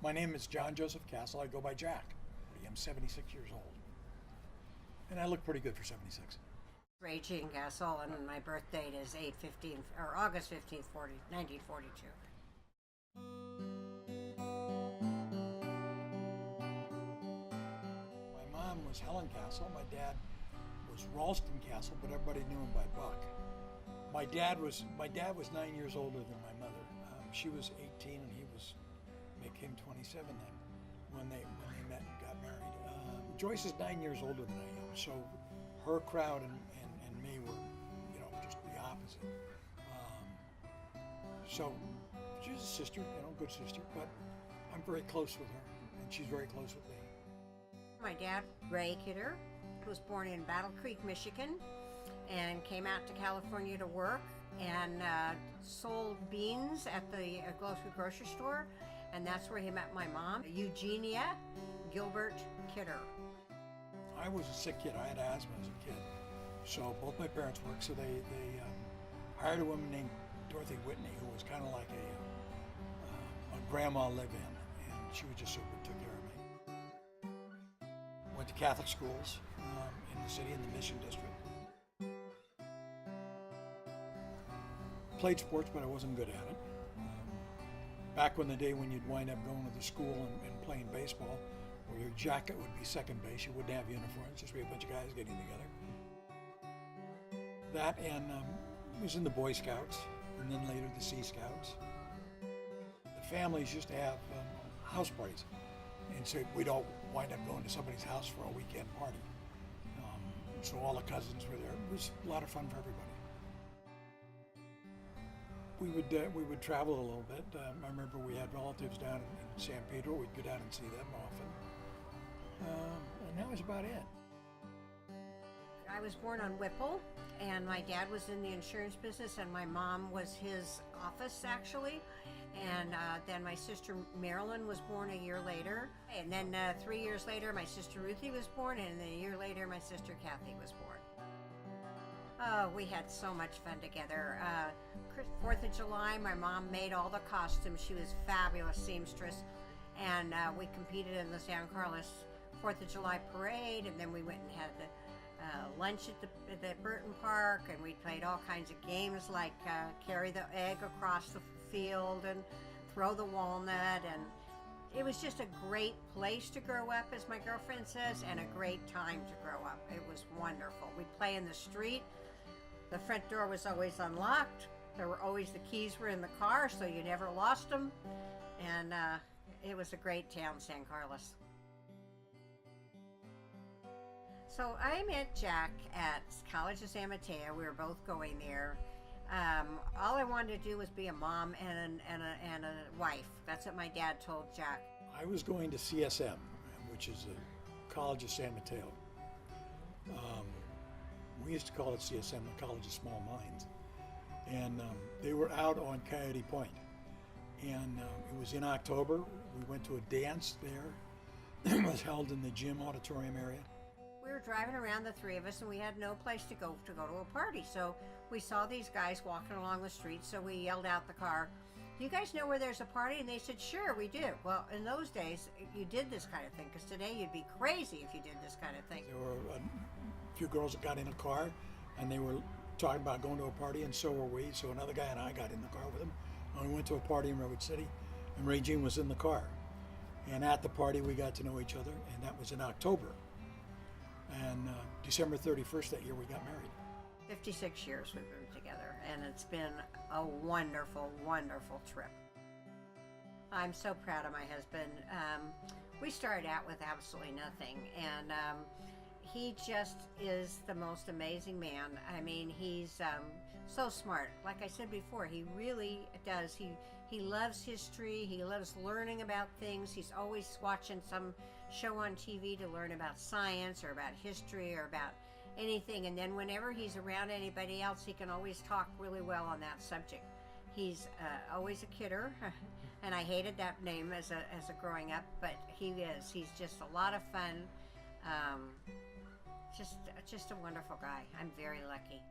My name is John Joseph Castle. I go by Jack. I'm 76 years old. And I look pretty good for 76. Raegene Castle, and my birth date is August 15th, 1942. My mom was Helen Castle. My dad was Ralston Castle, but everybody knew him by Buck. My dad was 9 years older than my mother. She was 18 and he became 27 then when they met and got married. Joyce is 9 years older than I am, so her crowd and me were, just the opposite. So she's a sister, good sister, but I'm very close with her, and she's very close with me. My dad, Ray Kidder, was born in Battle Creek, Michigan, and came out to California to work and sold beans at the local grocery store, and that's where he met my mom, Eugenia Gilbert Kidder. I was a sick kid. I had asthma as a kid, so both my parents worked. So they hired a woman named Dorothy Whitney, who was kind of like a grandma live-in, and she was just so good, took care of me. Went to Catholic schools in the city, in the Mission District. Played sports, but I wasn't good at it. Back in the day when you'd wind up going to the school and playing baseball, where your jacket would be second base, you wouldn't have uniforms, just be a bunch of guys getting together. That and was in the Boy Scouts, and then later the Sea Scouts. The families used to have house parties, and so we'd all wind up going to somebody's house for a weekend party. So all the cousins were there. It was a lot of fun for everybody. We would travel a little bit. I remember we had relatives down in San Pedro. We'd go down and see them often. And that was about it. I was born on Whipple, and my dad was in the insurance business, and my mom was his office, actually. And then my sister Marilyn was born a year later. And then 3 years later, my sister Ruthie was born, and then a year later, my sister Kathy was born. Oh, we had so much fun together. 4th of July, my mom made all the costumes. She was a fabulous seamstress. And we competed in the San Carlos 4th of July parade, and then we went and had the lunch at the Burton Park, and we played all kinds of games like carry the egg across the field and throw the walnut, and it was just a great place to grow up, as my girlfriend says, and a great time to grow up. It was wonderful. We'd play in the street. The front door was always unlocked. There were always, the keys were in the car, so you never lost them. And it was a great town, San Carlos. So I met Jack at College of San Mateo. We were both going there. All I wanted to do was be a mom and a wife. That's what my dad told Jack. I was going to CSM, which is the College of San Mateo. We used to call it CSM, the College of Small Mines. And they were out on Coyote Point. And it was in October. We went to a dance there. It was held in the gym auditorium area. We were driving around, the three of us, and we had no place to go to a party. So we saw these guys walking along the street, so we yelled out the car, "Do you guys know where there's a party?" And they said, "Sure, we do." Well, in those days, you did this kind of thing, because today you'd be crazy if you did this kind of thing. There were a few girls that got in a car, and they were talking about going to a party, and so were we. So another guy and I got in the car with him, and we went to a party in Redwood City, and Raegene was in the car. And at the party, we got to know each other, and that was in October. And December 31st that year, we got married. 56 years we've been together, and it's been a wonderful, wonderful trip. I'm so proud of my husband. We started out with absolutely nothing, and he just is the most amazing man. I mean, he's so smart. Like I said before, he really does. He loves history. He loves learning about things. He's always watching some show on TV to learn about science or about history or about anything. And then whenever he's around anybody else, he can always talk really well on that subject. He's always a kidder, and I hated that name as a growing up, but he is. He's just a lot of fun. Just a wonderful guy. I'm very lucky.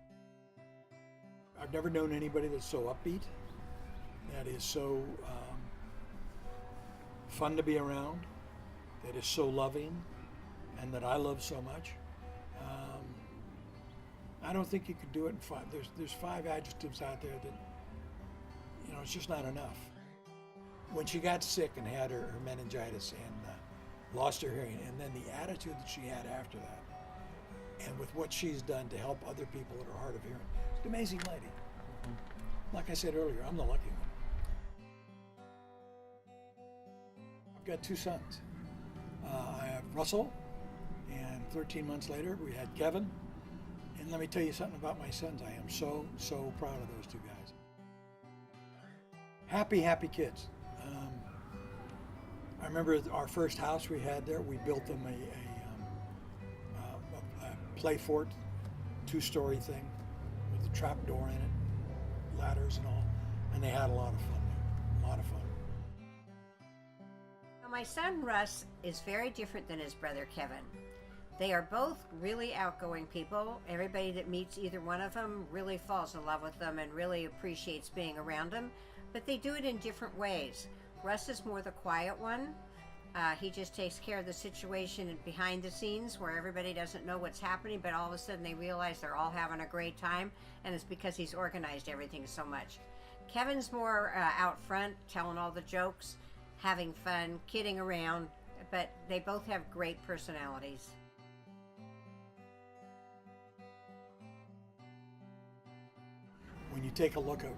I've never known anybody that's so upbeat, that is so fun to be around, that is so loving, and that I love so much. I don't think you could do it in five. There's 5 adjectives out there that, you know, it's just not enough. When she got sick and had her meningitis and lost her hearing, and then the attitude that she had after that, and with what she's done to help other people that are hard of hearing, she's an amazing lady. Like I said earlier, I'm the lucky one. I've got 2 sons. I have Russell, and 13 months later we had Kevin. And let me tell you something about my sons. I am so, so proud of those 2 guys. Happy kids. I remember our first house we had there, we built them a play fort, 2-story thing with a trap door in it, ladders and all, and they had a lot of fun there, a lot of fun. My son Russ is very different than his brother Kevin. They are both really outgoing people. Everybody that meets either one of them really falls in love with them and really appreciates being around them, but they do it in different ways. Russ is more the quiet one. He just takes care of the situation behind the scenes where everybody doesn't know what's happening, but all of a sudden they realize they're all having a great time, and it's because he's organized everything so much. Kevin's more out front, telling all the jokes, having fun, kidding around, but they both have great personalities. When you take a look at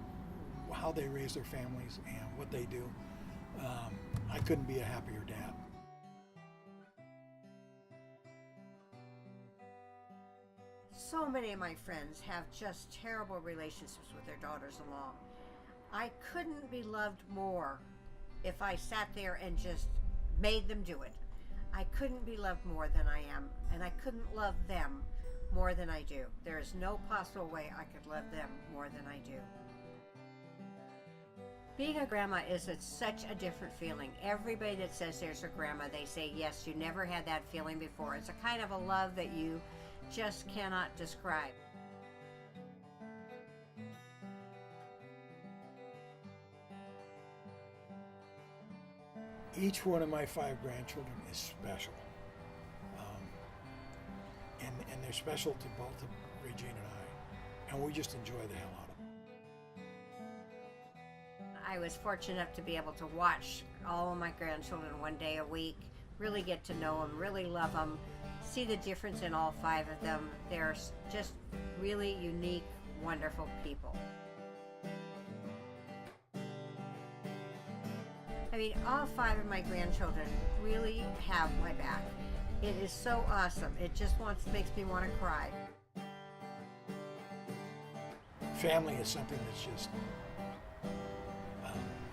how they raise their families and what they do, I couldn't be a happier dad. So many of my friends have just terrible relationships with their daughters-in-law. I couldn't be loved more if I sat there and just made them do it. I couldn't be loved more than I am, and I couldn't love them more than I do. There is no possible way I could love them more than I do. Being a grandma is such a different feeling. Everybody that says there's a grandma, they say, yes, you never had that feeling before. It's a kind of a love that you just cannot describe. Each one of my 5 grandchildren is special. And they're special to both of Raegene and I. And we just enjoy the hell out of them. I was fortunate enough to be able to watch all of my grandchildren one day a week, really get to know them, really love them, see the difference in all 5 of them. They're just really unique, wonderful people. I mean, all 5 of my grandchildren really have my back. It is so awesome. It just makes me want to cry. Family is something that's just,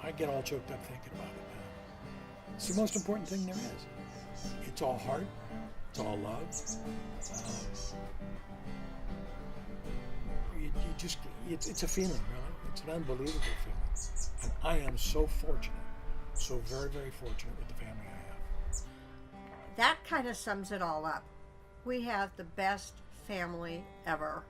I get all choked up thinking about it now. It's the most important thing there is. It's all heart, it's all love. It's a feeling, really. It's an unbelievable feeling. And I am so fortunate, so very, very fortunate with the family I have. That kind of sums it all up. We have the best family ever.